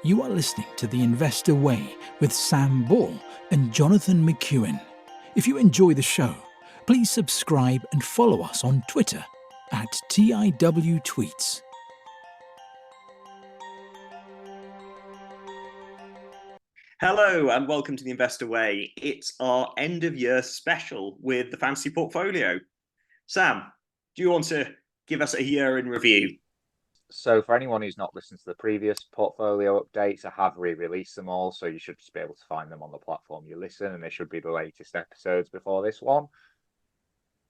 You are listening to The Investor Way with Sam Ball and Jonathan McEwen. If you enjoy the show, please subscribe and follow us on Twitter at TIW Tweets. Hello and welcome to the Investor Way. It's our end of year special with the fantasy portfolio. Sam, do you want to give us a year in review? So for anyone who's not listened to the previous portfolio updates, I have re-released them all, so you should just be able to find them on the platform you listen, and they should be the latest episodes before this one.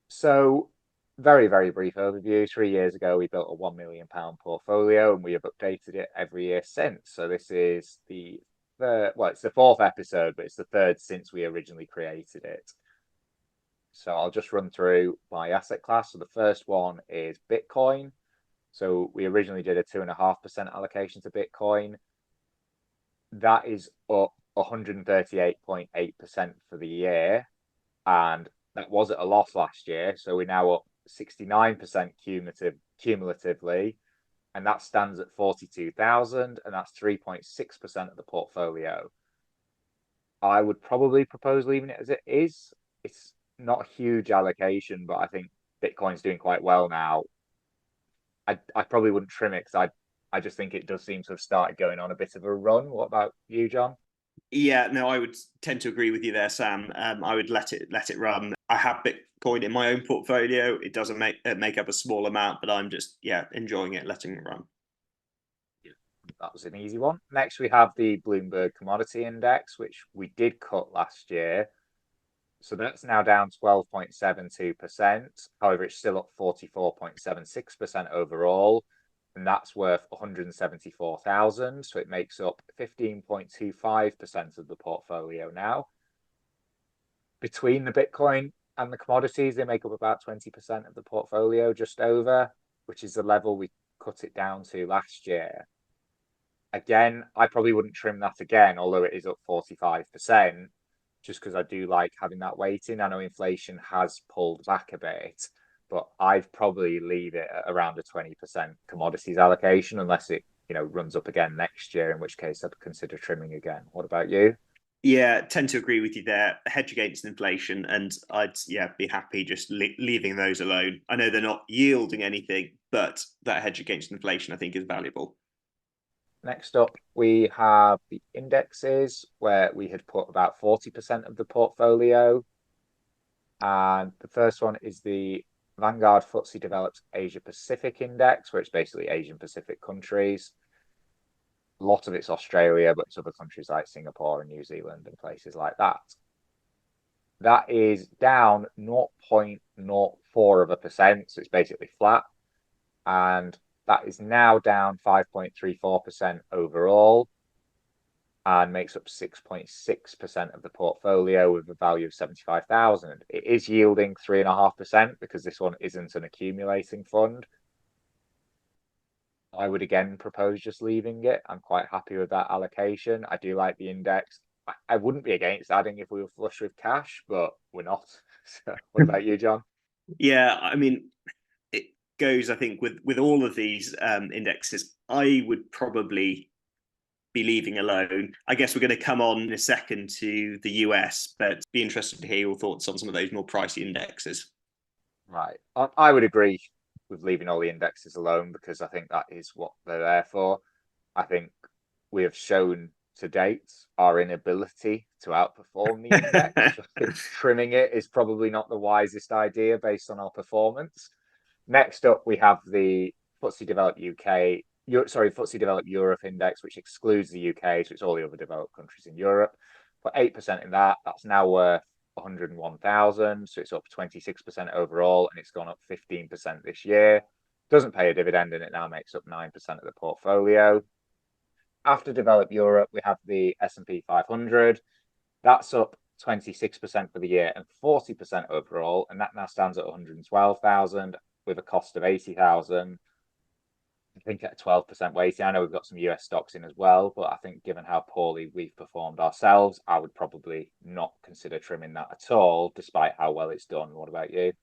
So very, very brief overview. 3 years ago, we built a £1 million portfolio, and we have updated it every year since. So this is it's the fourth episode, but it's the third since we originally created it. So I'll just run through my asset class. So the first one is Bitcoin. So we originally did a 2.5% allocation to Bitcoin. That is up 138.8% for the year. And that was at a loss last year. So we're now up 69% cumulatively. And that stands at 42,000, and that's 3.6% of the portfolio. I would probably propose leaving it as it is. It's not a huge allocation, but I think Bitcoin's doing quite well now. I probably wouldn't trim it because I just think it does seem to have started going on a bit of a run. What about you, John? Yeah, no, I would tend to agree with you there, Sam. I would let it run. I have Bitcoin in my own portfolio. It doesn't make up a small amount, but I'm just enjoying it, letting it run. That was an easy one. Next, we have the Bloomberg Commodity Index, which we did cut last year. So that's now down 12.72%. However, it's still up 44.76% overall. And that's worth 174,000. So it makes up 15.25% of the portfolio now. Between the Bitcoin and the commodities, they make up about 20% of the portfolio, just over, which is the level we cut it down to last year. Again, I probably wouldn't trim that again, although it is up 45%. Just because I do like having that weighting. I know inflation has pulled back a bit, but I'd probably leave it at around a 20% commodities allocation unless it, runs up again next year, in which case I'd consider trimming again. What about you? Yeah, tend to agree with you there. Hedge against inflation, and I'd be happy just leaving those alone. I know they're not yielding anything, but that hedge against inflation I think is valuable. Next up, we have the indexes, where we had put about 40% of the portfolio. And the first one is the Vanguard FTSE Developed Asia Pacific Index, where it's basically Asian Pacific countries. A lot of it's Australia, but it's other countries like Singapore and New Zealand and places like that. That is down 0.04%, so it's basically flat. And that is now down 5.34% overall and makes up 6.6% of the portfolio with a value of 75,000. It is yielding 3.5% because this one isn't an accumulating fund. I would again propose just leaving it. I'm quite happy with that allocation. I do like the index. I wouldn't be against adding if we were flush with cash, but we're not. So what about you, John? Yeah, I mean, it goes, I think, with all of these indexes, I would probably be leaving alone. I guess we're going to come on in a second to the US, but be interested to hear your thoughts on some of those more pricey indexes. Right. I would agree with leaving all the indexes alone because I think that is what they're there for. I think we have shown to date our inability to outperform the index. I think trimming it is probably not the wisest idea based on our performance. Next up, we have the FTSE Developed FTSE Developed Europe Index, which excludes the UK, so it's all the other developed countries in Europe. Put 8% in that. That's now worth 101,000, so it's up 26% overall, and it's gone up 15% this year. Doesn't pay a dividend, and it now makes up 9% of the portfolio. After Developed Europe, we have the S&P 500. That's up 26% for the year and 40% overall, and that now stands at 112,000 with a cost of 80,000. I think at a 12% weighting. I know we've got some US stocks in as well, but I think given how poorly we've performed ourselves, I would probably not consider trimming that at all, despite how well it's done. What about you?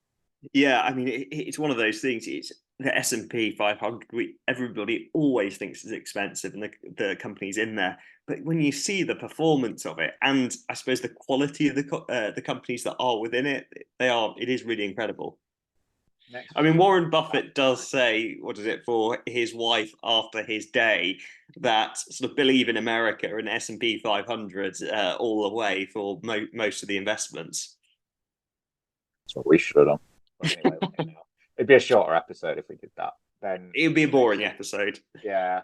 Yeah, I mean, it's one of those things. the S&P 500, everybody always thinks it's expensive, and the companies in there. But when you see the performance of it, and I suppose the quality of the companies that are within it, it is really incredible. Next, I mean, Warren Buffett does say, what is it, for his wife after his day, that sort of believe in America and S&P 500 all the way for most of the investments. that's what we should have done. But anyway, it'd be a shorter episode if we did that. Then it would be a boring episode. Yeah.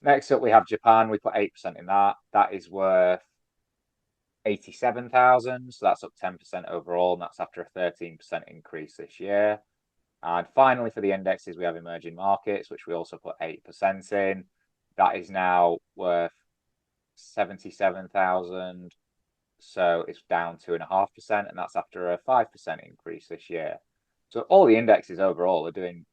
Next up, we have Japan. We put 8% in that. That is worth 87,000. So that's up 10% overall. And that's after a 13% increase this year. And finally, for the indexes, we have emerging markets, which we also put 8% in. That is now worth 77,000. So it's down 2.5%. And that's after a 5% increase this year. So all the indexes overall are doing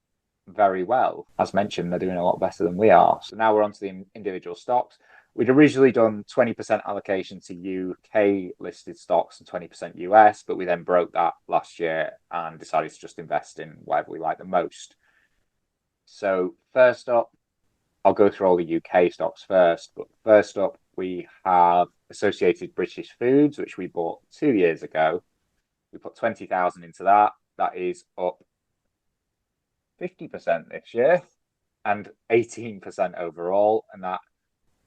very well. As mentioned, they're doing a lot better than we are. So now we're on to the individual stocks. We'd originally done 20% allocation to UK listed stocks and 20% US, but we then broke that last year and decided to just invest in whatever we like the most. So first up, I'll go through all the UK stocks first, but first up we have Associated British Foods, which we bought 2 years ago. We put 20,000 into that. That is up 50% this year and 18% overall, and that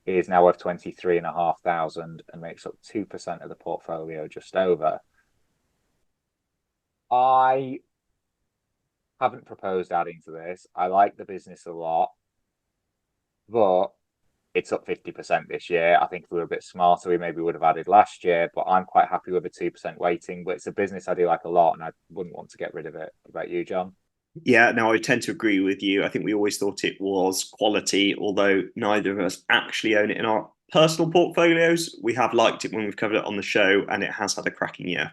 is now worth 23,500 and makes up 2% of the portfolio, just over. I haven't proposed adding to this. I like the business a lot, but it's up 50% this year. I think if we were a bit smarter, we maybe would have added last year, but I'm quite happy with a 2% weighting. But it's a business I do like a lot, and I wouldn't want to get rid of it. What about you, John? Yeah, no, I tend to agree with you. I think we always thought it was quality, although neither of us actually own it in our personal portfolios. We have liked it when we've covered it on the show, and it has had a cracking year.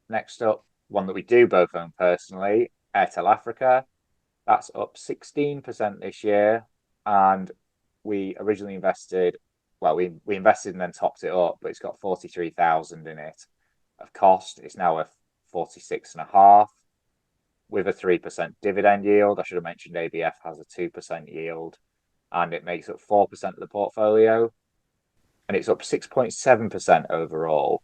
Next up, one that we do both own personally, Airtel Africa. That's up 16% this year. And we originally invested, well, we invested and then topped it up, but it's got 43,000 in it of cost. It's now worth 46.5 with a 3% dividend yield. I should have mentioned ABF has a 2% yield, and it makes up 4% of the portfolio, and it's up 6.7% overall.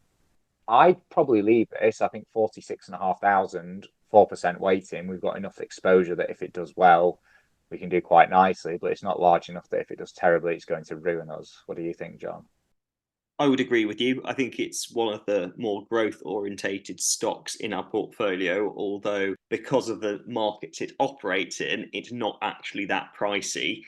I'd probably leave this. I think 46,500, 4% weighting. We've got enough exposure that if it does well, we can do quite nicely, but it's not large enough that if it does terribly, it's going to ruin us. What do you think, John? I would agree with you. I think it's one of the more growth orientated stocks in our portfolio, although because of the markets it operates in, it's not actually that pricey.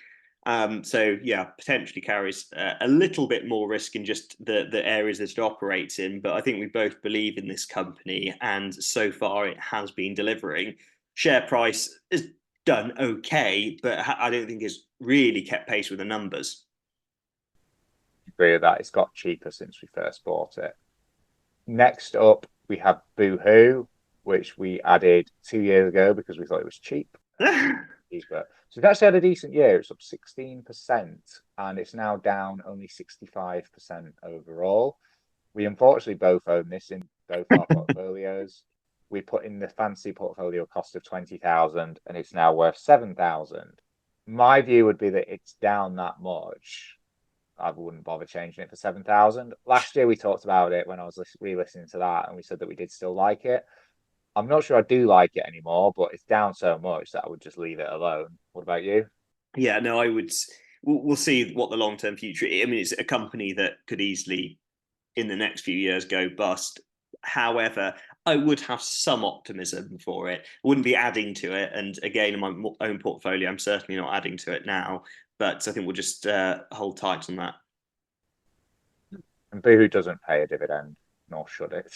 So yeah, potentially carries a little bit more risk in just the areas that it operates in. But I think we both believe in this company, and so far it has been delivering. Share price has done okay, but I don't think it's really kept pace with the numbers. Agree with that. It's got cheaper since we first bought it. Next up, we have Boohoo, which we added 2 years ago because we thought it was cheap. Cheaper. So it's actually had a decent year. It's up 16%, and it's now down only 65% overall. We unfortunately both own this in both our portfolios. We put in the fancy portfolio cost of 20,000, and it's now worth 7,000. My view would be that it's down that much. I wouldn't bother changing it for 7,000. Last year we talked about it when I was re-listening to that, and we said that we did still like it. I'm not sure I do like it anymore, but it's down so much that I would just leave it alone. What about you? Yeah, no, I would. We'll see what the long term future. I mean, it's a company that could easily, in the next few years, go bust. However, I would have some optimism for it. I wouldn't be adding to it. And again, in my own portfolio, I'm certainly not adding to it now. But I think we'll just hold tight on that. And Boohoo doesn't pay a dividend, nor should it.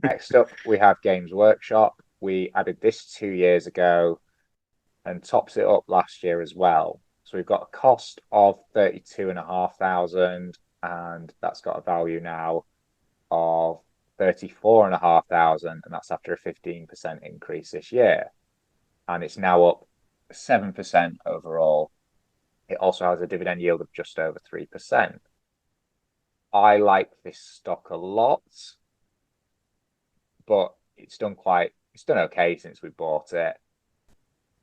Next up, we have Games Workshop. We added this 2 years ago and tops it up last year as well. So we've got a cost of 32,500, and that's got a value now of 34,500, and that's after a 15% increase this year. And it's now up 7% overall. It also has a dividend yield of just over 3%. I like this stock a lot, but it's done okay since we bought it.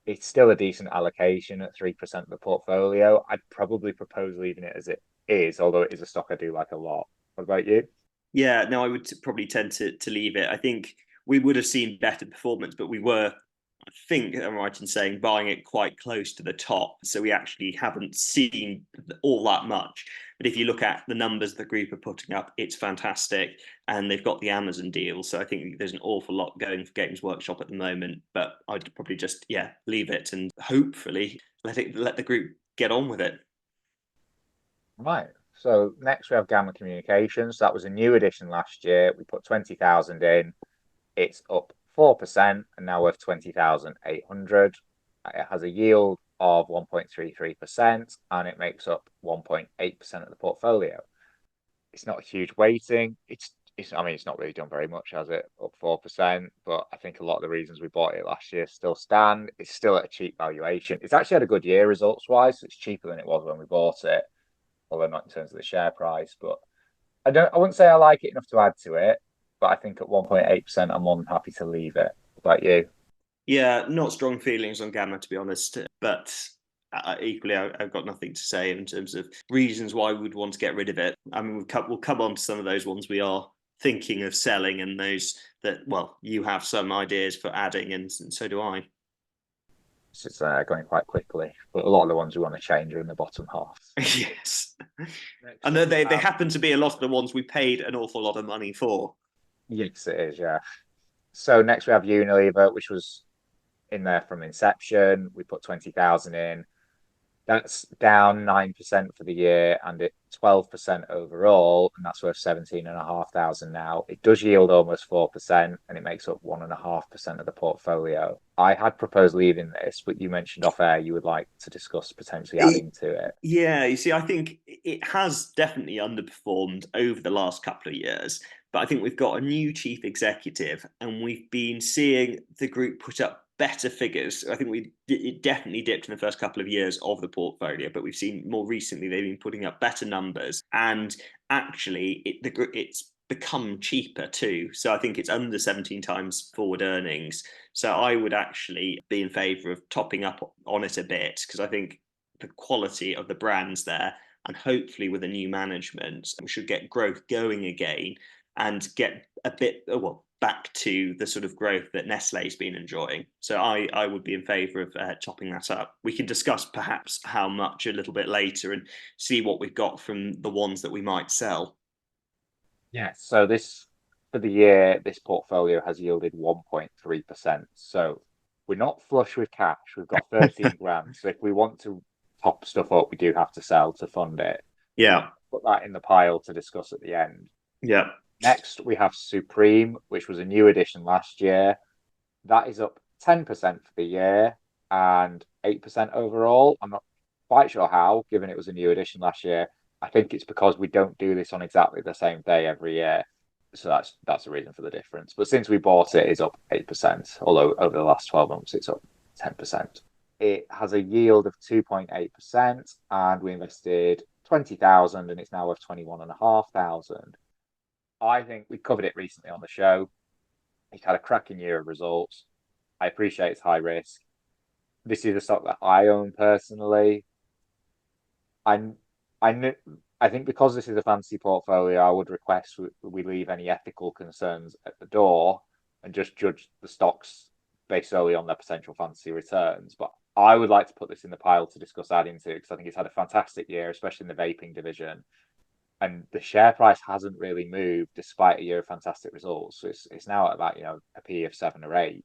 it's still a decent allocation at 3% of the portfolio. I'd probably propose leaving it as it is, although it is a stock I do like a lot. What about you? Yeah, no, I would probably tend to leave it. I think we would have seen better performance, but we were, I think I'm right in saying, buying it quite close to the top. So we actually haven't seen all that much. But if you look at the numbers the group are putting up, it's fantastic. And they've got the Amazon deal. So I think there's an awful lot going for Games Workshop at the moment. But I'd probably just, yeah, leave it and hopefully let the group get on with it. Right. So next we have Gamma Communications. That was a new addition last year. We put 20,000 in. It's up 4% and now worth 20,800. It has a yield of 1.33% and it makes up 1.8% of the portfolio. It's not a huge weighting. I mean, it's not really done very much, has it? Up 4%, but I think a lot of the reasons we bought it last year still stand. It's still at a cheap valuation. It's actually had a good year results wise. So it's cheaper than it was when we bought it, although not in terms of the share price. But I wouldn't say I like it enough to add to it, but I think at 1.8%, I'm more than happy to leave it. What about you? Yeah, not strong feelings on Gamma, to be honest. But equally, I've got nothing to say in terms of reasons why we would want to get rid of it. I mean, we'll come on to some of those ones we are thinking of selling, and those that, well, you have some ideas for adding, and so do I. It's going quite quickly, but a lot of the ones we want to change are in the bottom half. Yes. Next And up, they happen to be a lot of the ones we paid an awful lot of money for. yes, it is, yeah. So next we have Unilever, which was in there from inception. We put 20,000 in. That's down 9% for the year and it 12% overall, and that's worth 17,500 now. It does yield almost 4% and it makes up 1.5% of the portfolio. I had proposed leaving this, but you mentioned off air you would like to discuss potentially adding to it. Yeah, you see, I think it has definitely underperformed over the last couple of years, but I think we've got a new chief executive and we've been seeing the group put up better figures. I think it definitely dipped in the first couple of years of the portfolio, but we've seen more recently they've been putting up better numbers, and actually it's become cheaper too. So I think it's under 17 times forward earnings. So I would actually be in favour of topping up on it a bit, because I think the quality of the brands there, and hopefully with a new management we should get growth going again and get a bit back to the sort of growth that Nestle's been enjoying. So I would be in favour of chopping that up. We can discuss perhaps how much a little bit later and see what we've got from the ones that we might sell. Yeah. So this for the year, this portfolio has yielded 1.3%. So we're not flush with cash. We've got 13 grand. So if we want to top stuff up, we do have to sell to fund it. Yeah. Put that in the pile to discuss at the end. Yeah. Next, we have Supreme, which was a new addition last year. That is up 10% for the year and 8% overall. I'm not quite sure how, given it was a new addition last year. I think it's because we don't do this on exactly the same day every year. So that's the reason for the difference. But since we bought it, it's up 8%, although over the last 12 months, it's up 10%. It has a yield of 2.8%, and we invested 20,000 and it's now worth 21,500. I think we covered it recently on the show. It's had a cracking year of results. I appreciate it's high risk. This is a stock that I own personally. I I I think because this is a fancy portfolio, I would request we leave any ethical concerns at the door and just judge the stocks based solely on their potential fantasy returns. But I would like to put this in the pile to discuss adding to, because I think it's had a fantastic year, especially in the vaping division. And the share price hasn't really moved despite a year of fantastic results. So it's now at about a P of 7 or 8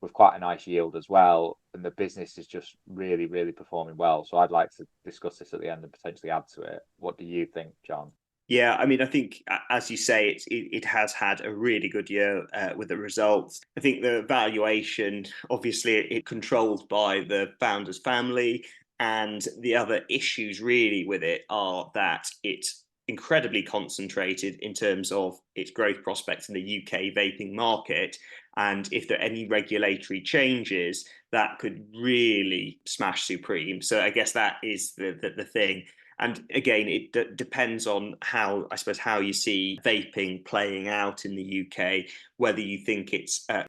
with quite a nice yield as well. And the business is just really, really performing well. So I'd like to discuss this at the end and potentially add to it. What do you think, John? Yeah, I mean, I think, as you say, it has had a really good year with the results. I think the valuation, obviously, it controlled by the founder's family, and the other issues really with it are that it's incredibly concentrated in terms of its growth prospects in the UK vaping market. And if there are any regulatory changes, that could really smash Supreme. So I guess that is the thing. And again, it depends on how, I suppose, how you see vaping playing out in the UK, whether you think it's a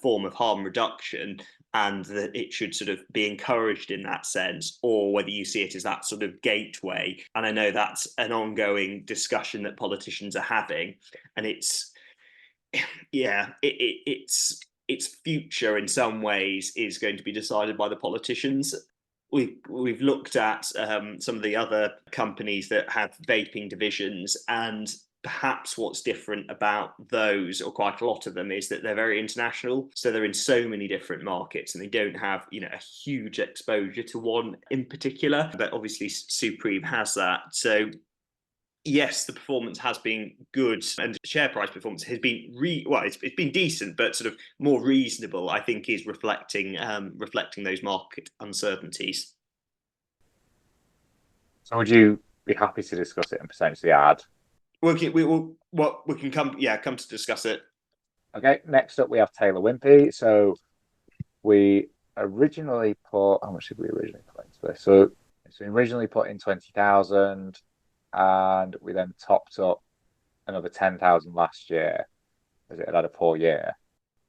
form of harm reduction and that it should sort of be encouraged in that sense, or whether you see it as that sort of gateway. And I know that's an ongoing discussion that politicians are having, and it's its future in some ways is going to be decided by the politicians. We've looked at some of the other companies that have vaping divisions, and perhaps what's different about those, or quite a lot of them, is that they're very international. So they're in so many different markets, and they don't have, a huge exposure to one in particular. But obviously, Supreme has that. So yes, the performance has been good, and share price performance has been it's been decent, but sort of more reasonable, I think, is reflecting those market uncertainties. So would you be happy to discuss it and potentially add? We can come to discuss it. Okay, next up we have Taylor Wimpey. So we originally put, how much did we originally put into this? So we originally put in 20,000, and we then topped up another 10,000 last year as it had a poor year.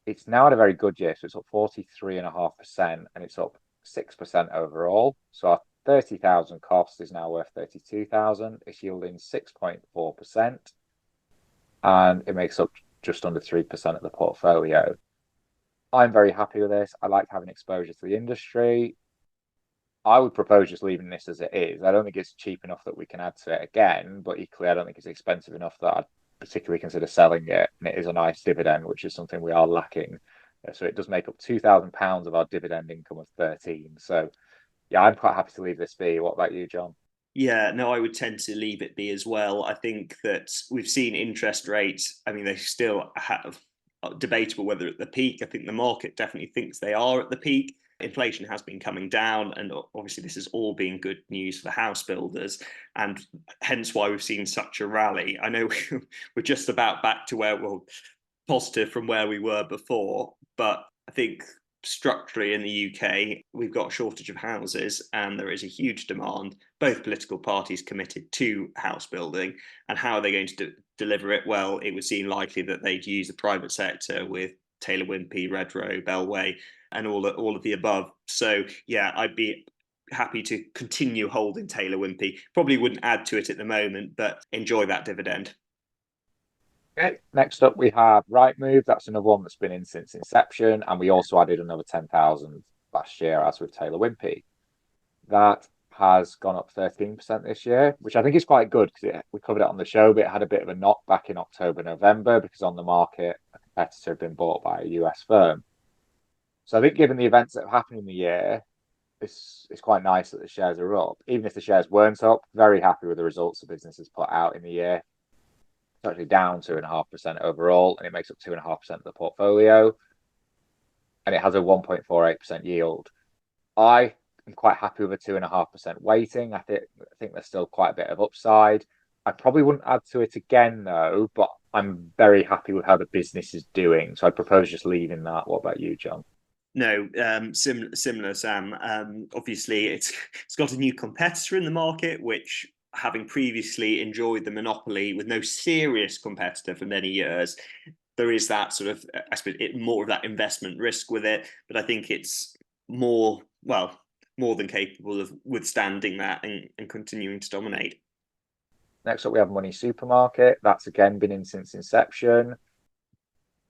It's now had a very good year, so it's up 43.5%, and it's up 6% overall. So our 30,000 cost is now worth 32,000. It's yielding 6.4%, and it makes up just under 3% of the portfolio. I'm very happy with this. I like having exposure to the industry. I would propose just leaving this as it is. I don't think it's cheap enough that we can add to it again, but equally, I don't think it's expensive enough that I'd particularly consider selling it. And it is a nice dividend, which is something we are lacking. So it does make up £2,000 of our dividend income of 13. So yeah, I'm quite happy to leave this be. What about you, John? Yeah, no, I would tend to leave it be as well. I think that we've seen interest rates. I mean, they still have debatable whether at the peak. I think the market definitely thinks they are at the peak. Inflation has been coming down, and obviously this has all been good news for house builders, and hence why we've seen such a rally. I know we're just about back to positive from where we were before, but I think structurally in the UK, we've got a shortage of houses, and there is a huge demand. Both political parties committed to house building, and how are they going to deliver it? Well, it would seem likely that they'd use the private sector with Taylor Wimpey, Redrow, Bellway, and all of the above. So yeah, I'd be happy to continue holding Taylor Wimpey. Probably wouldn't add to it at the moment, but enjoy that dividend. Okay, next up we have Rightmove. That's another one that's been in since inception, and we also added another 10,000 last year, as with Taylor Wimpey. That has gone up 13% this year, which I think is quite good because we covered it on the show, but it had a bit of a knock back in October, November, because on the market, a competitor had been bought by a US firm. So I think given the events that have happened in the year, it's quite nice that the shares are up. Even if the shares weren't up, very happy with the results the business has put out in the year. It's actually down 2.5% overall, and it makes up 2.5% of the portfolio. And it has a 1.48% yield. I am quite happy with a 2.5% weighting. I think there's still quite a bit of upside. I probably wouldn't add to it again though, but I'm very happy with how the business is doing. So I propose just leaving that. What about you, John? No, similar, Sam. Obviously, it's got a new competitor in the market, which, having previously enjoyed the monopoly with no serious competitor for many years, there is that sort of, I suppose, more of that investment risk with it. But I think it's more than capable of withstanding that and continuing to dominate. Next up, we have Money Supermarket. That's again been in since inception.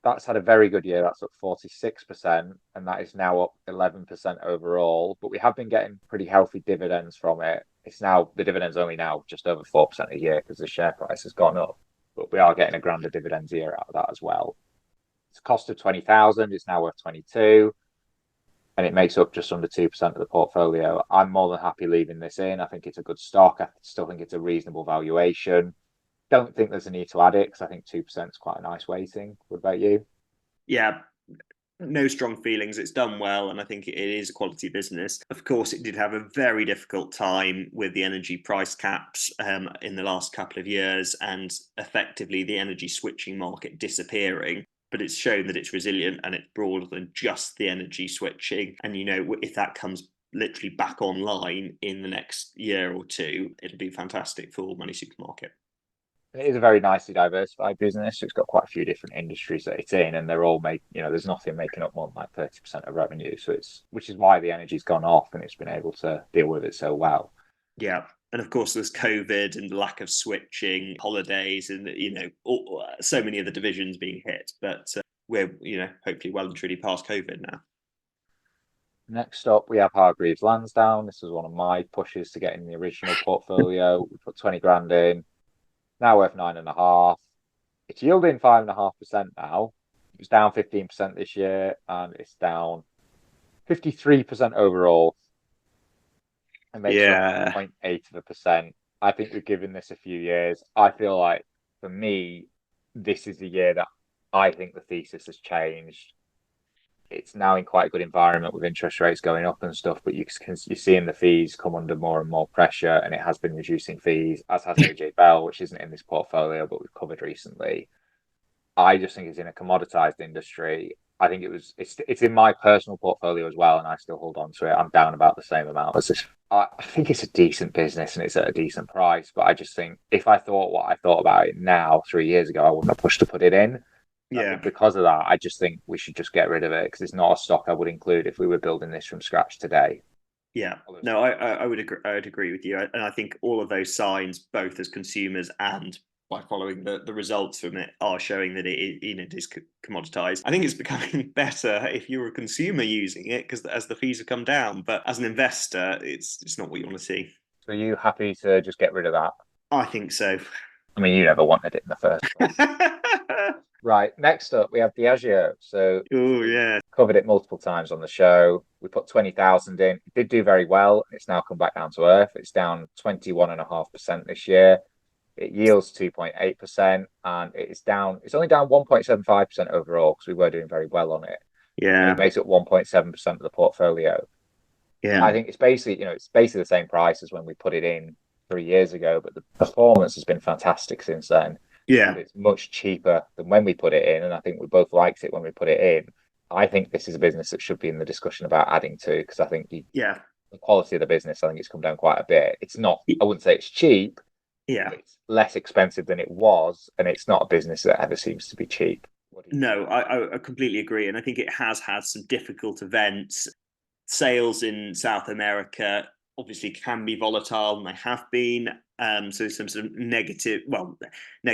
That's had a very good year. That's up 46%, and that is now up 11% overall. But we have been getting pretty healthy dividends from it. It's now, the dividend's only now just over 4% a year because the share price has gone up. But we are getting a grander dividends year out of that as well. It's a cost of 20,000. It's now worth 22, and it makes up just under 2% of the portfolio. I'm more than happy leaving this in. I think it's a good stock. I still think it's a reasonable valuation. Don't think there's a need to add it because I think 2% is quite a nice weighting. What about you? Yeah, no strong feelings. It's done well, and I think it is a quality business. Of course, it did have a very difficult time with the energy price caps in the last couple of years, and effectively the energy switching market disappearing. But it's shown that it's resilient, and it's broader than just the energy switching. And if that comes literally back online in the next year or two, it'll be fantastic for Money Supermarket. It is a very nicely diversified business. So it's got quite a few different industries that it's in, and they're all there's nothing making up more than like 30% of revenue. So which is why the energy's gone off and it's been able to deal with it so well. Yeah. And of course, there's COVID and the lack of switching, holidays, and so many of the divisions being hit. But we're hopefully well and truly past COVID now. Next up, we have Hargreaves Lansdown. This was one of my pushes to get in the original portfolio. We put 20 grand in. Now worth 9.5. It's yielding 5.5% now. It was down 15% this year, and it's down 53% overall. It makes up 0.8%. I think we've given this a few years. I feel like for me, this is the year that I think the thesis has changed. It's now in quite a good environment with interest rates going up and stuff, but you're seeing the fees come under more and more pressure, and it has been reducing fees, as has AJ Bell, which isn't in this portfolio, but we've covered recently. I just think it's in a commoditized industry. I think it's in my personal portfolio as well, and I still hold on to it. I'm down about the same amount as this. I think it's a decent business and it's at a decent price, but I just think if I thought what I thought about it now 3 years ago, I wouldn't have pushed to put it in. Yeah. Because of that, I just think we should just get rid of it because it's not a stock I would include if we were building this from scratch today. Yeah, no, I would agree. I would agree with you, and I think all of those signs, both as consumers and by following the results from it, are showing that it is commoditized. I think it's becoming better if you're a consumer using it because as the fees have come down, but as an investor, it's not what you want to see. So are you happy to just get rid of that? I think so. I mean, you never wanted it in the first place. Right, next up we have Diageo. So oh yeah, covered it multiple times on the show. We put 20,000 in. It did do very well. It's now come back down to earth. It's down 21.5% this year. It yields 2.8%, and it's only down 1.75% overall because we were doing very well on it. Yeah. It makes up 1.7% of the portfolio. Yeah. I think it's basically the same price as when we put it in 3 years ago, but the performance has been fantastic since then. Yeah. And it's much cheaper than when we put it in, and I think we both liked it when we put it in. I think this is a business that should be in the discussion about adding to because I think the quality of the business, I think it's come down quite a bit. It's not, I wouldn't say it's cheap. Yeah. It's less expensive than it was, and it's not a business that ever seems to be cheap. No, I completely agree. And I think it has had some difficult events. Sales in South America obviously can be volatile, and they have been. So some sort of negative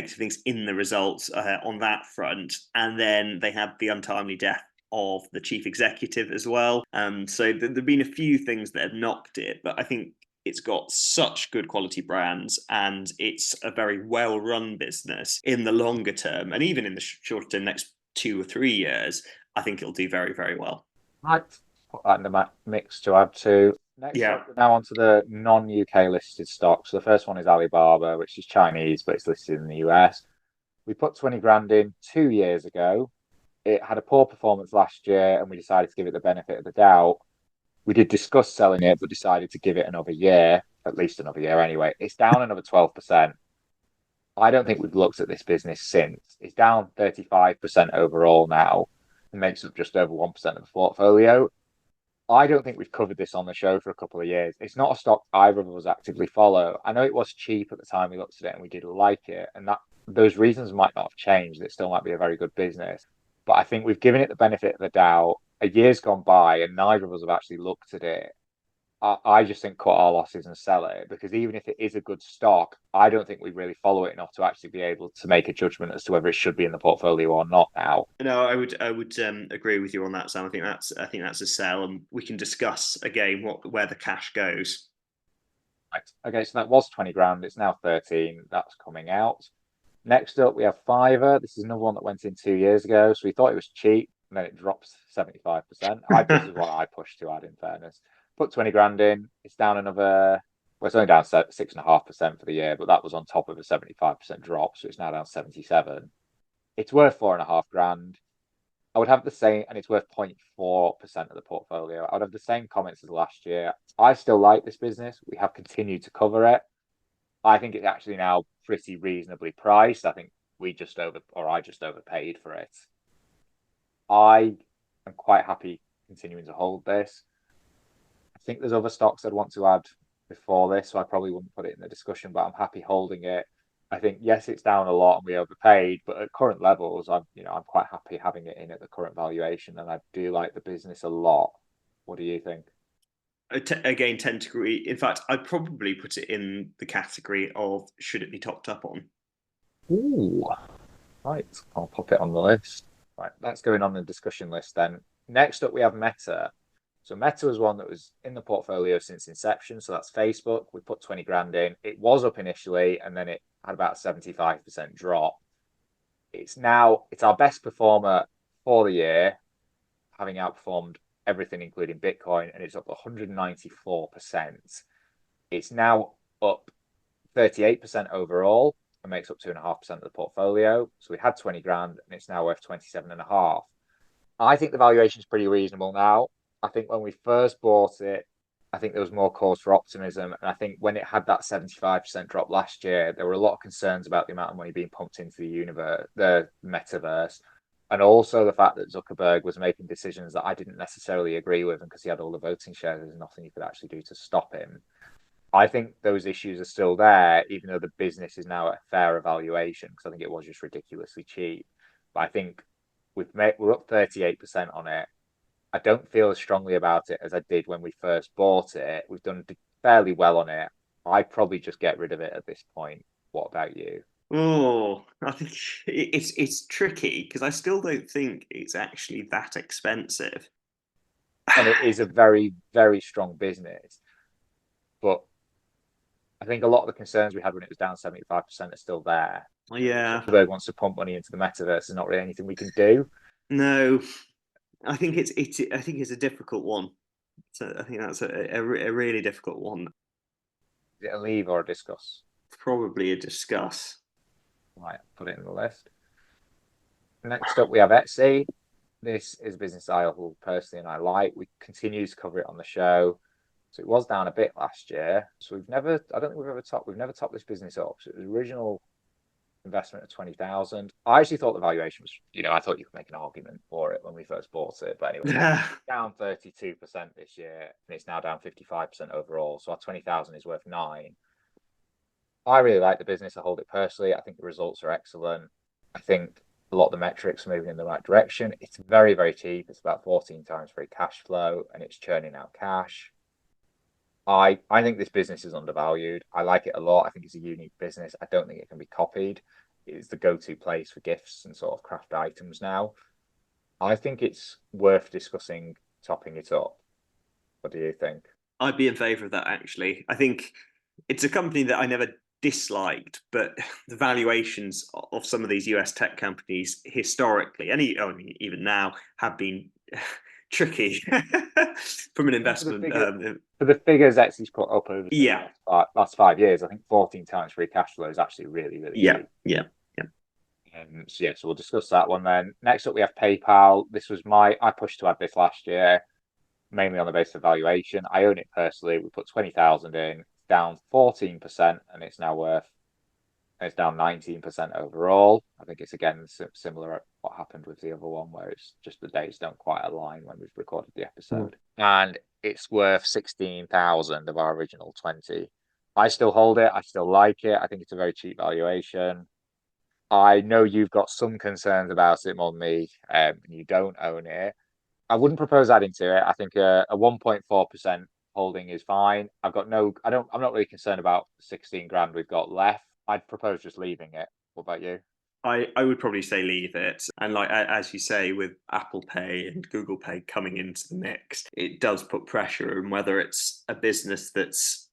things in the results on that front. And then they had the untimely death of the chief executive as well. So there've been a few things that have knocked it, but I think it's got such good quality brands and it's a very well run business in the longer term, and even in the short term, next 2 or 3 years, I think it'll do very, very well. I'd put that in the mix to add to. Next up, now onto the non-UK listed stocks. So the first one is Alibaba, which is Chinese, but it's listed in the US. We put 20 grand in 2 years ago. It had a poor performance last year, and we decided to give it the benefit of the doubt. We did discuss selling it, but decided to give it another year, at least another year anyway. It's down another 12%. I don't think we've looked at this business since. It's down 35% overall now. It makes up just over 1% of the portfolio. I don't think we've covered this on the show for a couple of years. It's not a stock either of us actively follow. I know it was cheap at the time we looked at it and we did like it, and that those reasons might not have changed. It still might be a very good business. But I think we've given it the benefit of the doubt. A year's gone by and neither of us have actually looked at it. I just think cut our losses and sell it because even if it is a good stock, I don't think we really follow it enough to actually be able to make a judgment as to whether it should be in the portfolio or not now. No, I would agree with you on that, Sam. I think that's a sell, and we can discuss again where the cash goes. Right. Okay, so that was 20 grand. It's now 13. That's coming out. Next up, we have Fiverr. This is another one that went in 2 years ago. So we thought it was cheap, and then it drops 75%. This is what I pushed to add, in fairness. Put 20 grand in. It's down another, well, it's only down 6.5% for the year, but that was on top of a 75% drop. So it's now down 77. It's worth 4.5 grand. I would have the same, and it's worth 0.4% of the portfolio. I would have the same comments as last year. I still like this business. We have continued to cover it. I think it's actually now pretty reasonably priced. I think I just overpaid for it. I am quite happy continuing to hold this. I think there's other stocks I'd want to add before this, so I probably wouldn't put it in the discussion, but I'm happy holding it. I think yes, it's down a lot and we overpaid, but at current levels, I'm quite happy having it in at the current valuation, and I do like the business a lot. What do you think? Again, tend to agree. In fact, I'd probably put it in the category of should it be topped up on. Ooh, right. I'll pop it on the list. Right, that's going on the discussion list then. Next up, we have Meta. So Meta was one that was in the portfolio since inception. So that's Facebook. We put 20 grand in. It was up initially, and then it had about a 75% drop. It's our best performer for the year, having outperformed everything, including Bitcoin, and it's up 194%. It's now up 38% overall and makes up 2.5% of the portfolio. So we had 20 grand and it's now worth 27.5. I think the valuation is pretty reasonable now. I think when we first bought it, I think there was more cause for optimism. And I think when it had that 75% drop last year, there were a lot of concerns about the amount of money being pumped into the metaverse. And also the fact that Zuckerberg was making decisions that I didn't necessarily agree with, and because he had all the voting shares, there's nothing you could actually do to stop him. I think those issues are still there, even though the business is now at a fair evaluation, because I think it was just ridiculously cheap. But I think we're up 38% on it. I don't feel as strongly about it as I did when we first bought it. We've done fairly well on it. I'd probably just get rid of it at this point. What about you? Oh, I think it's tricky because I still don't think it's actually that expensive. And it is a very, very strong business. But I think a lot of the concerns we had when it was down 75% are still there. Yeah, Zuckerberg wants to pump money into the metaverse. There's not really anything we can do. no, I think I think it's a difficult one. So I think that's a really difficult one. Is it a leave or a discuss? Probably a discuss. Right, put it in the list. Next up, we have Etsy. This is a business I hold personally and I like. We continue to cover it on the show. So it was down a bit last year. So I don't think we've never topped this business up. So it was original investment of 20,000. I actually thought the valuation was, I thought you could make an argument for it when we first bought it. But anyway, down 32% this year, and it's now down 55% overall. So our 20,000 is worth 9. I really like the business. I hold it personally. I think the results are excellent. I think a lot of the metrics are moving in the right direction. It's very, very cheap. It's about 14 times free cash flow, and it's churning out cash. I think this business is undervalued. I like it a lot. I think it's a unique business. I don't think it can be copied. It's the go-to place for gifts and sort of craft items now. I think it's worth discussing topping it up. What do you think? I'd be in favour of that actually. I think it's a company that I never disliked, but the valuations of some of these US tech companies historically, and even now, have been tricky from an investment. For the figures Etsy's put up over yeah, the last 5 years, I think 14 times free cash flow is actually really, really cheap. Yeah. So we'll discuss that one then. Next up, we have PayPal. I pushed to add this last year, mainly on the basis of valuation. I own it personally. We put 20,000 in, down 14%, and it's down 19% overall. I think it's again similar to what happened with the other one, where it's just the dates don't quite align when we've recorded the episode. And it's worth 16,000 of our original 20. I still hold it. I still like it. I think it's a very cheap valuation. I know you've got some concerns about it more than me, and you don't own it. I wouldn't propose adding to it. I think a 1.4% holding is fine. I'm not really concerned about 16 grand we've got left. I'd propose just leaving it. What about you? I would probably say leave it. And like as you say, with Apple Pay and Google Pay coming into the mix, it does put pressure on whether it's a business that's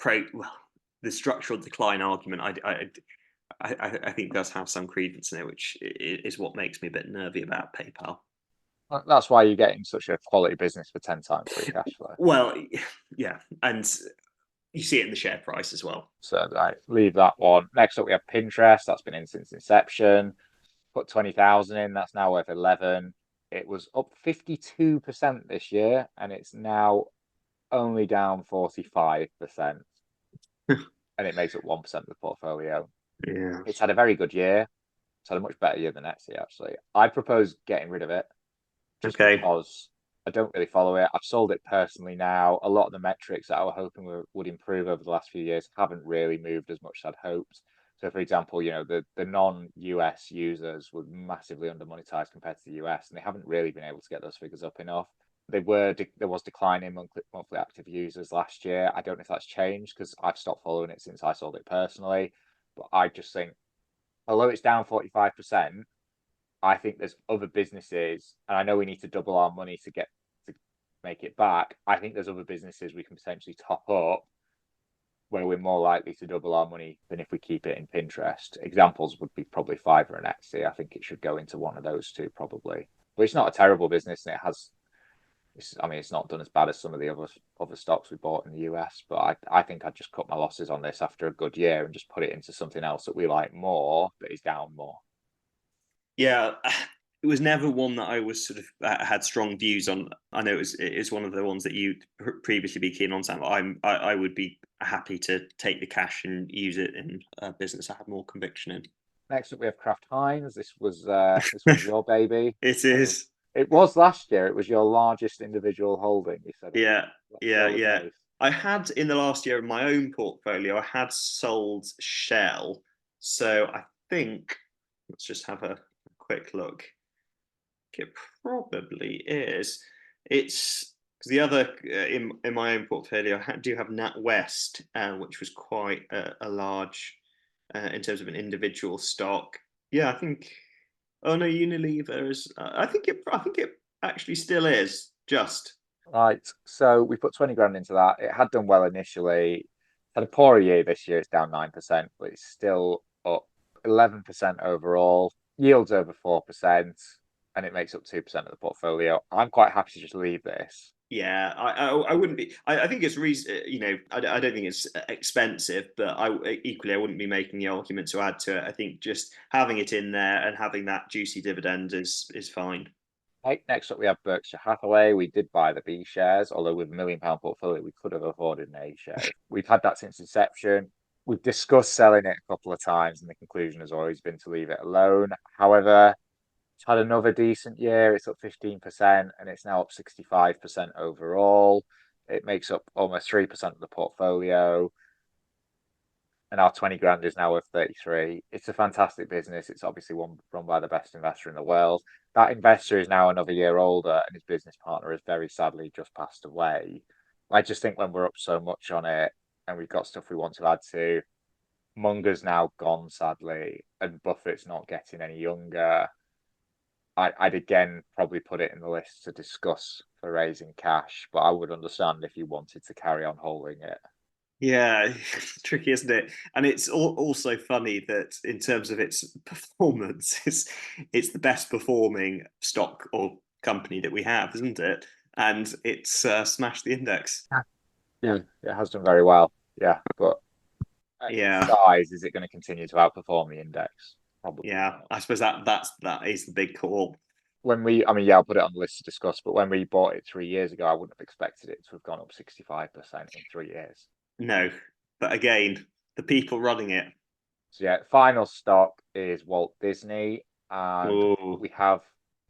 the structural decline argument. I think does have some credence in it, which is what makes me a bit nervy about PayPal. That's why you're getting such a quality business for 10 times free cash flow. Well, yeah, and you see it in the share price as well. So leave that one. Next up, we have Pinterest. That's been in since inception. Put 20,000 in. That's now worth 11. It was up 52% this year, and it's now only down 45%. And it makes up 1% of the portfolio. Yeah. It's had a very good year. It's had a much better year than Etsy, actually. I propose getting rid of it. Because I don't really follow it. I've sold it personally now. A lot of the metrics that I was hoping would improve over the last few years haven't really moved as much as I'd hoped. So, for example, the non-US users were massively under monetized compared to the US, and they haven't really been able to get those figures up enough. There was declining monthly active users last year. I don't know if that's changed because I've stopped following it since I sold it personally. But I just think, although it's down 45%, I think there's other businesses, and I know we need to double our money to make it back. I think there's other businesses we can potentially top up where we're more likely to double our money than if we keep it in Pinterest. Examples would be probably Fiverr and Etsy. I think it should go into one of those two probably. But it's not a terrible business, and it's not done as bad as some of the other stocks we bought in the US. But I think I'd just cut my losses on this after a good year and just put it into something else that we like more, but is down more. Yeah, it was never one that I was sort of had strong views on. I know it is one of the ones that you previously be keen on, Sam. I would be happy to take the cash and use it in a business I have more conviction in. Next up, we have Kraft Heinz. This was your baby. It is. It was last year. It was your largest individual holding. You said. Yeah. I had in the last year of my own portfolio, I had sold Shell. So I think let's just have a quick look. It probably is. It's because the other in my own portfolio, I do have NatWest, which was quite a large in terms of an individual stock. Yeah, I think. Oh no, Unilever is. I think it actually still is. Just right. So we put 20 grand into that. It had done well initially. Had a poor year this year. It's down 9%, but it's still up 11% overall. Yields over 4%, and it makes up 2% of the portfolio. I'm quite happy to just leave this. yeah, I wouldn't be. I think it's I don't think it's expensive, but I wouldn't be making the argument to add to it. I think just having it in there and having that juicy dividend is fine. Right, next up we have Berkshire Hathaway. We did buy the B shares, although with £1 million portfolio we could have afforded an A share. We've had that since inception. We've discussed selling it a couple of times, and the conclusion has always been to leave it alone. However, it's had another decent year. It's up 15%, and it's now up 65% overall. It makes up almost 3% of the portfolio. And our 20 grand is now worth 33. It's a fantastic business. It's obviously one run by the best investor in the world. That investor is now another year older, and his business partner has very sadly just passed away. I just think when we're up so much on it and we've got stuff we want to add to, Munger's now gone sadly, and Buffett's not getting any younger. I'd again probably put it in the list to discuss for raising cash, but I would understand if you wanted to carry on holding it. Yeah, tricky, isn't it? And it's also funny that in terms of its performance, it's the best performing stock or company that we have, isn't it? And it's smashed the index. Yeah, it has done very well. Yeah, but Yeah, size, is it going to continue to outperform the index? Probably. yeah. I suppose that is the big call. I'll put it on the list to discuss, but when we bought it 3 years ago, I wouldn't have expected it to have gone up 65% in 3 years. No, but again, the people running it. So yeah, final stock is Walt Disney, and Ooh.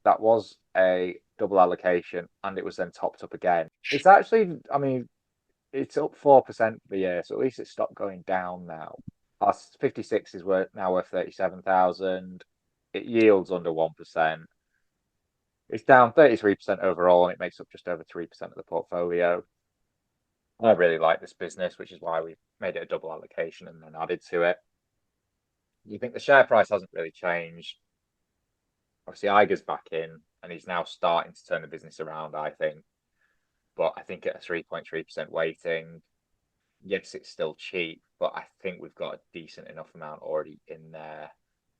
that was a double allocation, and it was then topped up again. It's actually, it's up 4% for the year, so at least it's stopped going down now. Our 56 is now worth 37,000. It yields under 1%. It's down 33% overall, and it makes up just over 3% of the portfolio. I really like this business, which is why we made it a double allocation and then added to it. You think the share price hasn't really changed. Obviously, Iger's back in, and he's now starting to turn the business around, I think. But I think at a 3.3% weighting, yes, it's still cheap, but I think we've got a decent enough amount already in there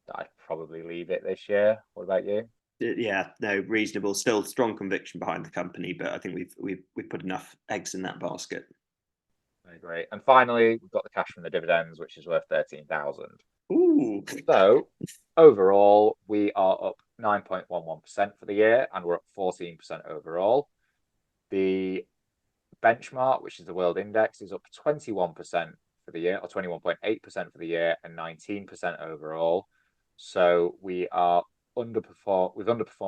that I'd probably leave it this year. What about you? Yeah, no, reasonable. Still strong conviction behind the company, but I think we've put enough eggs in that basket. Very great. And finally, we've got the cash from the dividends, which is worth 13,000. Ooh. So overall, we are up 9.11% for the year, and we're up 14% overall. The benchmark, which is the world index, is up 21% for the year, or 21.8% for the year, and 19% overall. So we've underperformed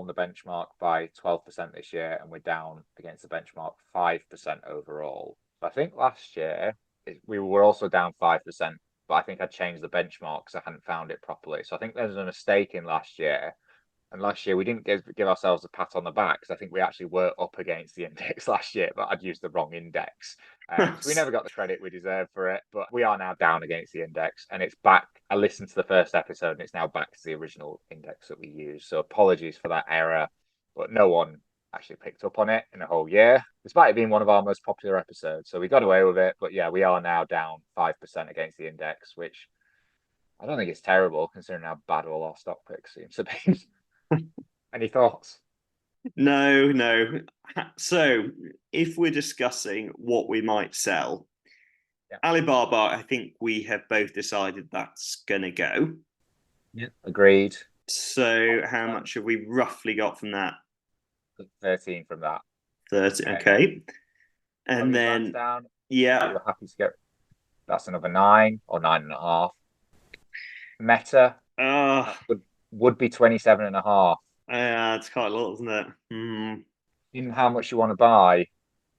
the benchmark by 12% this year, and we're down against the benchmark 5% overall. I think last year we were also down 5%, but I think I changed the benchmark because I hadn't found it properly. So I think there was a mistake in last year. And last year we didn't give ourselves a pat on the back because I think we actually were up against the index last year, but I'd used the wrong index. So we never got the credit we deserved for it. But we are now down against the index and it's back. I listened to the first episode and it's now back to the original index that we used. So apologies for that error, but no one actually picked up on it in a whole year, despite it being one of our most popular episodes. So we got away with it. But yeah, we are now down 5% against the index, which I don't think it's terrible considering how bad all our stock picks seem to be. Any thoughts? No. So, if we're discussing what we might sell, Alibaba, I think we have both decided that's going to go. Yeah, agreed. So, how much have we roughly got from that? 13 from that. 30. Okay. And then, down. Yeah, You're happy to get that's another 9 or 9.5. Meta would be 27.5. Yeah, it's quite a lot, isn't it? In how much you want to buy,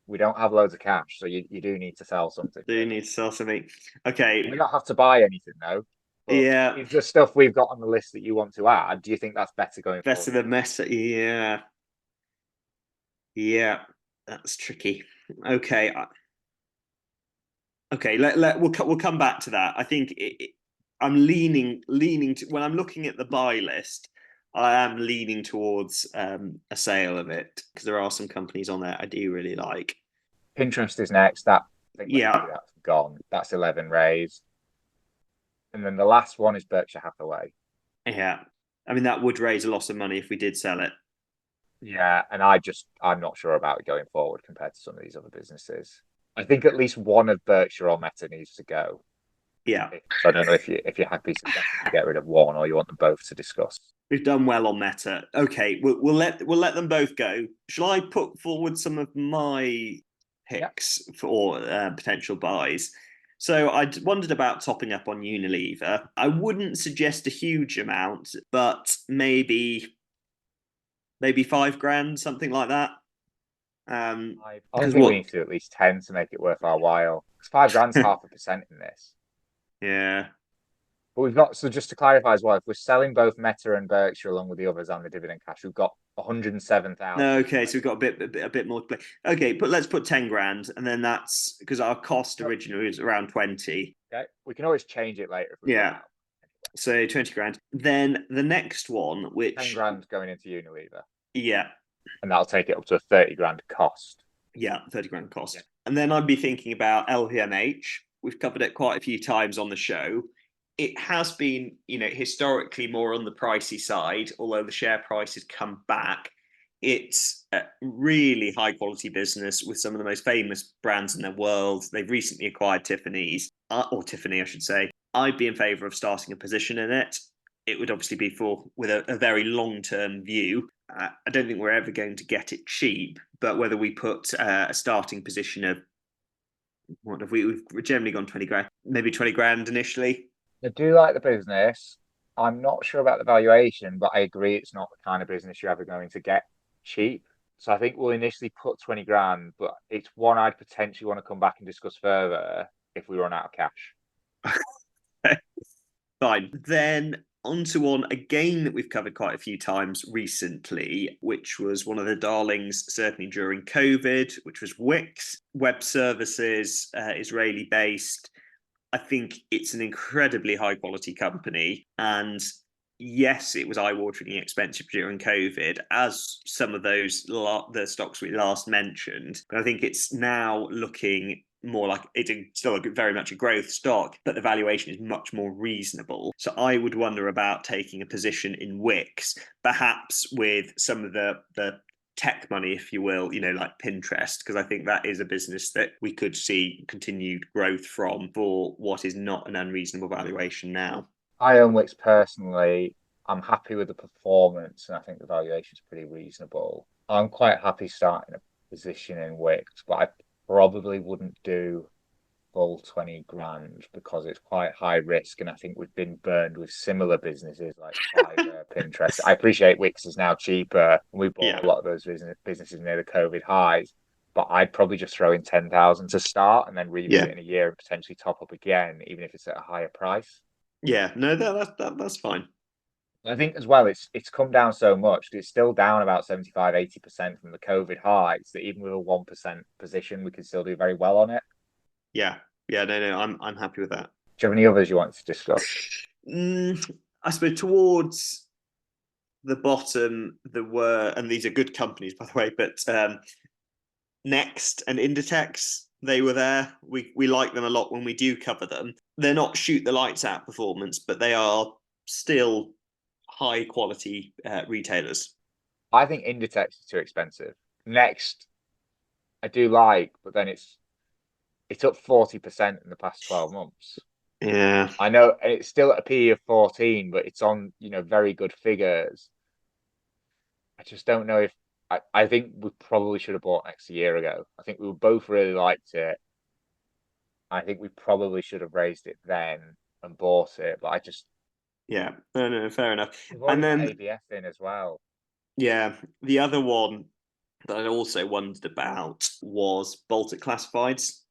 we don't have loads of cash, so you do need to sell something. Do you need to sell something? Okay. We don't have to buy anything though. Yeah. Is the stuff we've got on the list that you want to add? Do you think that's better going forward? Better than Meta? Yeah. Yeah, that's tricky. Okay. Okay. We'll come back to that. I think I'm leaning to when I'm looking at the buy list. I am leaning towards a sale of it because there are some companies on there I do really like. Pinterest is next. That's gone. That's 11 raised. And then the last one is Berkshire Hathaway. Yeah. I mean, that would raise a lot of money if we did sell it. Yeah. And I'm not sure about it going forward compared to some of these other businesses. I think at least one of Berkshire or Meta needs to go. Yeah. So I don't know if you're happy to get rid of one or you want them both to discuss. We've done well on Meta. Okay, we'll let them both go. Shall I put forward some of my picks for potential buys? So I wondered about topping up on Unilever. I wouldn't suggest a huge amount, but maybe £5,000, something like that. I think we need to do at least 10 to make it worth our while. Because £5,000's 0.5% in this. Yeah. But we've got, so just to clarify as well, if we're selling both Meta and Berkshire along with the others and the dividend cash, we've got 107,000. Okay, so we've got a bit more to play. Okay, but let's put 10 grand, and then that's because our cost originally was around 20. Okay, we can always change it later. So 20 grand. Then the next one, which 10 grand going into Unilever. Yeah. And that'll take it up to a 30 grand cost. Yeah, 30 grand cost. Yeah. And then I'd be thinking about LVMH. We've covered it quite a few times on the show. It has been, historically more on the pricey side, although the share price has come back. It's a really high quality business with some of the most famous brands in the world. They've recently acquired Tiffany, I should say. I'd be in favour of starting a position in it. It would obviously be with a very long-term view. I don't think we're ever going to get it cheap, but whether we put a starting position of, what have we've generally gone 20 grand, maybe 20 grand initially. I do like the business. I'm not sure about the valuation, but I agree it's not the kind of business you're ever going to get cheap. So I think we'll initially put 20 grand, but it's one I'd potentially want to come back and discuss further if we run out of cash. Fine. Then onto one again that we've covered quite a few times recently, which was one of the darlings certainly during COVID, which was Wix. Web services, Israeli based. I think it's an incredibly high quality company. And yes, it was eye-wateringly expensive during COVID, as some of the stocks we last mentioned. But I think it's now looking more like it's still very much a growth stock, but the valuation is much more reasonable. So I would wonder about taking a position in Wix, perhaps with some of the tech money, if you will, like Pinterest, because I think that is a business that we could see continued growth from for what is not an unreasonable valuation now. I own Wix personally. I'm happy with the performance and I think the valuation is pretty reasonable. I'm quite happy starting a position in Wix, but I probably wouldn't do full 20 grand because it's quite high risk and I think we've been burned with similar businesses like Fiverr, Pinterest. I appreciate Wix is now cheaper and we bought a lot of those businesses near the COVID highs, but I'd probably just throw in 10,000 to start and then revisit Yeah. in a year and potentially top up again, even if it's at a higher price. Yeah. No, that's fine. I think as well, it's come down so much. It's still down about 75, 80% from the COVID highs that even with a 1% position, we can still do very well on it. Yeah. Yeah. No, I'm happy with that. Do you have any others you want to discuss? I suppose towards the bottom, there were, and these are good companies, by the way, but Next and Inditex, they were there. We like them a lot when we do cover them. They're not shoot the lights out performance, but they are still high quality retailers. I think Inditex is too expensive. Next, I do like, but then it's up 40% in the past 12 months. Yeah. I know it's still at a PE of 14, but it's on, very good figures. I just don't know if I think we probably should have bought Next a year ago. I think we both really liked it. I think we probably should have raised it then and bought it, but I just Yeah. No, fair enough. we've And already put then ABF in as well. yeah, the other one that I also wondered about was Baltic Classifieds.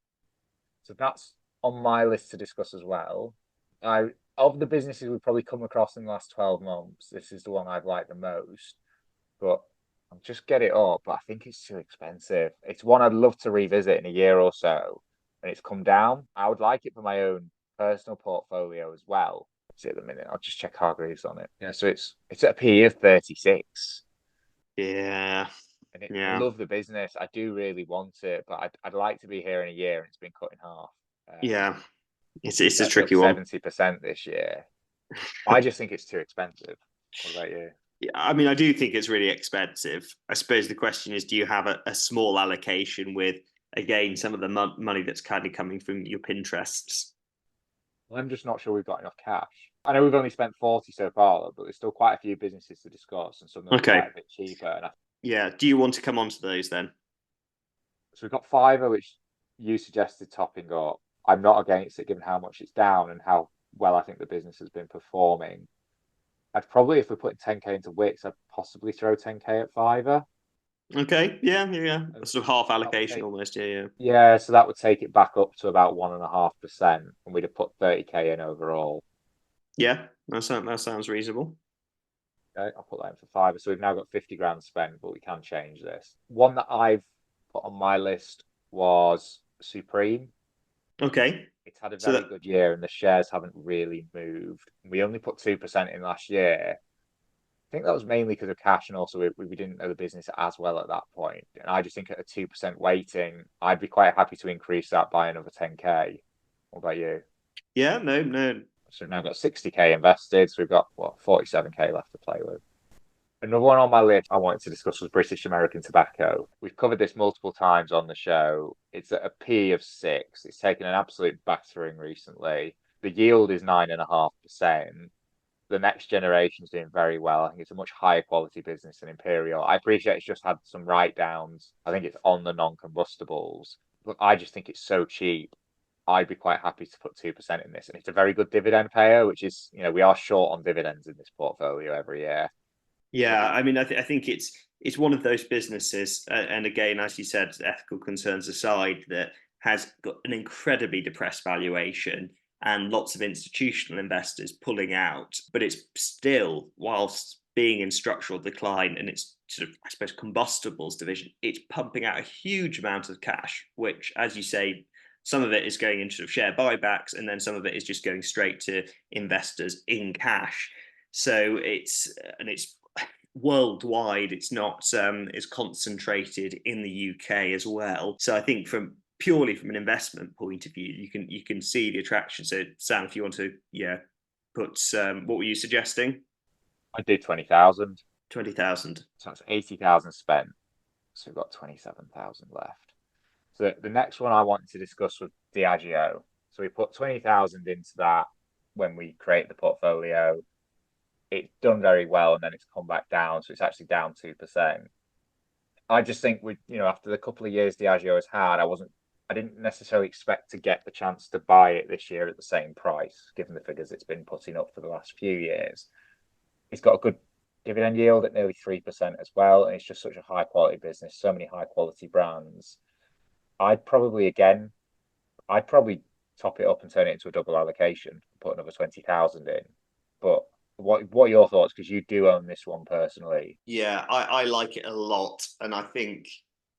So that's on my list to discuss as well. I of the businesses we've probably come across in the last 12 months, this is the one I've liked the most. But I'll just get it up, but I think it's too expensive. It's one I'd love to revisit in a year or so, and it's come down. I would like it for my own personal portfolio as well. See at the minute. I'll just check Hargreaves on it. Yeah, so it's at a PE of 36. Yeah. And I Yeah. love the business. I do really want it, but I'd like to be here in a year and it's been cut in half. Yeah. It's a Inditex are up tricky one. 70% this year. I just think it's too expensive. What about you? Yeah, I mean, I do think it's really expensive. I suppose the question is, do you have a small allocation with, again, some of the money that's kind of coming from your Pinterests? I'm just not sure we've got enough cash. I know we've only spent 40 so far, but there's still quite a few businesses to discuss, and some of them are Okay. quite a bit cheaper. Yeah. Do you want to come on to those then? So we've got Fiverr, which you suggested topping up. I'm not against it, given how much it's down and how well I think the business has been performing. I'd probably, if we're putting 10k into Wix, I'd possibly throw 10k at Fiverr. Okay. Yeah. Sort of half That would allocation take, almost. Yeah. yeah, so that would take it back up to about 1.5%, and we'd have put 30k in overall. Yeah. That sounds reasonable. Okay, I'll put that in for Fiverr. So we've now got 50 grand spent, but we can change this. One that I've put on my list was Supreme. Okay. It's had a So very that good year and the shares haven't really moved. We only put 2% in last year. I think that was mainly because of cash and also we didn't know the business as well at that point. And I just think at a 2% weighting, I'd be quite happy to increase that by another 10k. What about you? yeah. No. So we've now got 60k invested. So we've got, what, 47k left to play with. Another one on my list I wanted to discuss was British American Tobacco. We've covered this multiple times on the show. It's at a P of 6. It's taken an absolute battering recently. The yield is 9.5%. The next generation is doing very well. I think it's a much higher quality business than Imperial. I appreciate it's just had some write downs. I think it's on the non-combustibles. But I just think it's so cheap. I'd be quite happy to put 2% in this. And it's a very good dividend payer, which is, we are short on dividends in this portfolio every year. Yeah. I mean, I think it's one of those businesses, and again, as you said, ethical concerns aside, that has got an incredibly depressed valuation and lots of institutional investors pulling out, but it's still, whilst being in structural decline and it's sort of, I suppose, combustibles division, it's pumping out a huge amount of cash, which, as you say, some of it is going into sort of share buybacks, and then some of it is just going straight to investors in cash. So it's worldwide. It's not it's concentrated in the UK as well. So I think from purely from an investment point of view, you can see the attraction. So Sam, if you want to, put what were you suggesting? I do 20,000. 20,000. So that's 80,000 spent. So we've got 27,000 left. So the next one I wanted to discuss was Diageo. So we put 20,000 into that when we create the portfolio. It's done very well and then it's come back down. So it's actually down 2%. I just think after the couple of years Diageo has had, I didn't necessarily expect to get the chance to buy it this year at the same price, given the figures it's been putting up for the last few years. It's got a good dividend yield at nearly 3% as well. And it's just such a high quality business, so many high quality brands. I'd probably top it up and turn it into a double allocation, put another 20,000 in. But what are your thoughts? Because you do own this one personally. Yeah, I like it a lot, and I think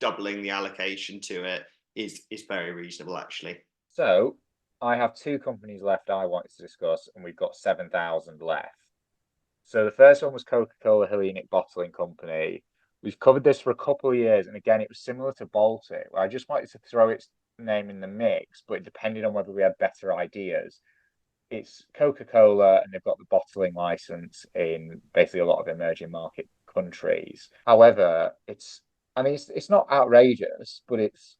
doubling the allocation to it is very reasonable, actually. So I have two companies left I wanted to discuss, and we've got 7,000 left. So the first one was Coca-Cola Hellenic Bottling Company. We've covered this for a couple of years, and again, it was similar to Baltic, where I just wanted to throw its name in the mix, but it depended on whether we had better ideas. It's Coca-Cola, and they've got the bottling license in basically a lot of emerging market countries. However, it's not outrageous, but it's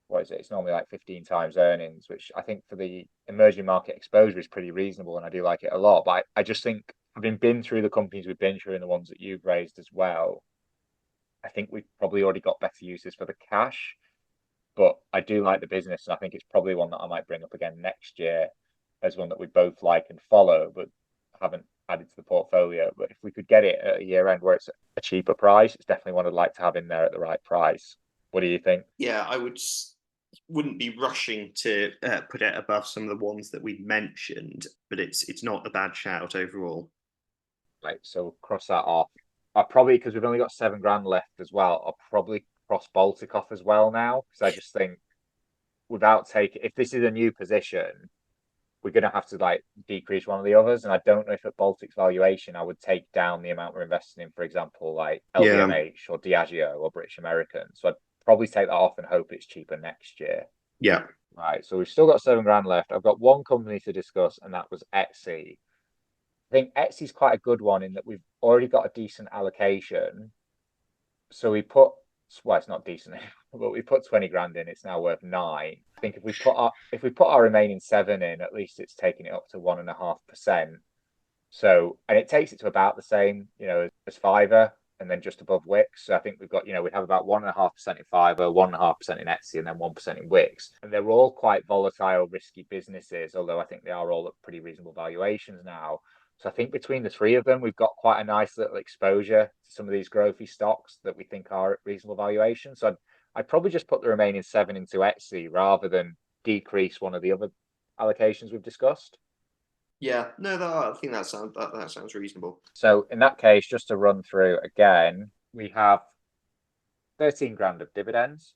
what is it? It's normally like 15 times earnings, which I think for the emerging market exposure is pretty reasonable, and I do like it a lot. But I just think, having been through the companies we've been through and the ones that you've raised as well, I think we've probably already got better uses for the cash. But I do like the business, and I think it's probably one that I might bring up again next year as one that we both like and follow, but haven't added to the portfolio. But if we could get it at a year end where it's a cheaper price, it's definitely one I'd like to have in there at the right price. What do you think? Yeah, wouldn't be rushing to put it above some of the ones that we mentioned, but it's not a bad shout overall. Right, so cross that off. I probably, because we've only got 7 grand left as well, I'll probably cross Baltic off as well now, because I just think without taking, if this is a new position, we're going to have to like decrease one of the others. And I don't know if at Baltic's valuation, I would take down the amount we're investing in, for example, like LVMH or Diageo or British American. So I'd probably take that off and hope it's cheaper next year. Yeah. Right. So we've still got 7 grand left. I've got one company to discuss, and that was Etsy. I think Etsy's quite a good one in that we've already got a decent allocation. So well, it's not decent, but we put 20 grand in. It's now worth 9. I think if we put our remaining 7 in, at least it's taking it up to 1.5%. So, and it takes it to about the same, as Fiverr, and then just above Wix. So I think we've got, we have about 1.5% in Fiverr, 1.5% in Etsy, and then 1% in Wix. And they're all quite volatile, risky businesses, although I think they are all at pretty reasonable valuations now. So I think between the three of them, we've got quite a nice little exposure to some of these growthy stocks that we think are at reasonable valuation. So I'd probably just put the remaining 7 into Etsy rather than decrease one of the other allocations we've discussed. Yeah, no, I think that sounds reasonable. So in that case, just to run through again, we have 13 grand of dividends.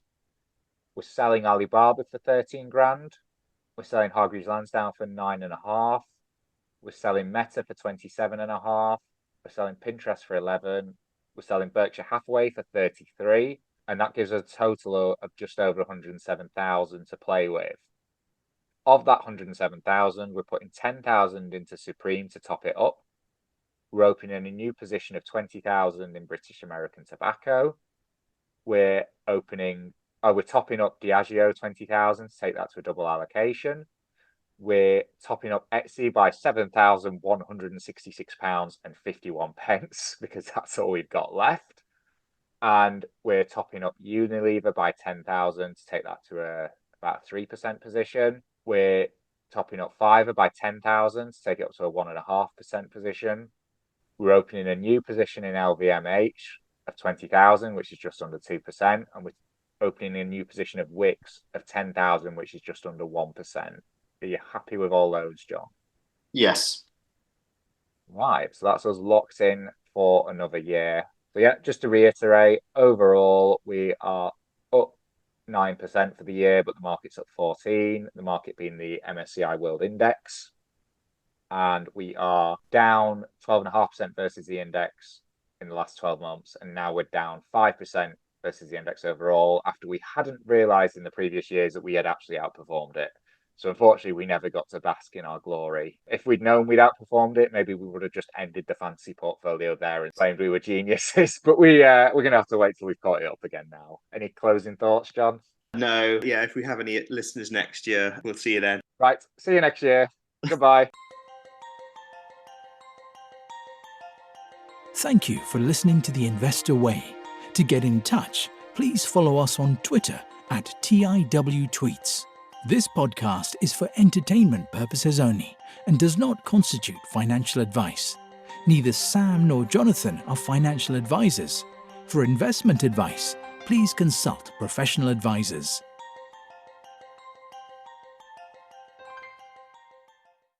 We're selling Alibaba for 13 grand. We're selling Hargreaves Lansdown for 9.5. We're selling Meta for 27.5. We're selling Pinterest for 11. We're selling Berkshire Hathaway for 33. And that gives us a total of just over 107,000 to play with. Of that 107,000, we're putting 10,000 into Supreme to top it up. We're opening a new position of 20,000 in British American Tobacco. We're topping up Diageo 20,000 to take that to a double allocation. We're topping up Etsy by £7,166.51 because that's all we've got left. And we're topping up Unilever by 10,000 to take that to about a 3% position. We're topping up Fiverr by 10,000 to take it up to a 1.5% position. We're opening a new position in LVMH of 20,000, which is just under 2%. And we're opening a new position of Wix of 10,000, which is just under 1%. Are you happy with all those, John? Yes. Right. So that's us locked in for another year. So yeah, just to reiterate, overall, we are up 9% for the year, but the market's up 14%, the market being the MSCI World Index. And we are down 12.5% versus the index in the last 12 months. And now we're down 5% versus the index overall after we hadn't realized in the previous years that we had actually outperformed it. So unfortunately, we never got to bask in our glory. If we'd known we'd outperformed it, maybe we would have just ended the fantasy portfolio there and claimed we were geniuses. But we're going to have to wait till we've caught it up again now. Any closing thoughts, John? No. Yeah, if we have any listeners next year, we'll see you then. Right. See you next year. Goodbye. Thank you for listening to The Investor Way. To get in touch, please follow us on Twitter at TIWTweets. This podcast is for entertainment purposes only and does not constitute financial advice. Neither Sam nor Jonathan are financial advisors. For investment advice, please consult professional advisors.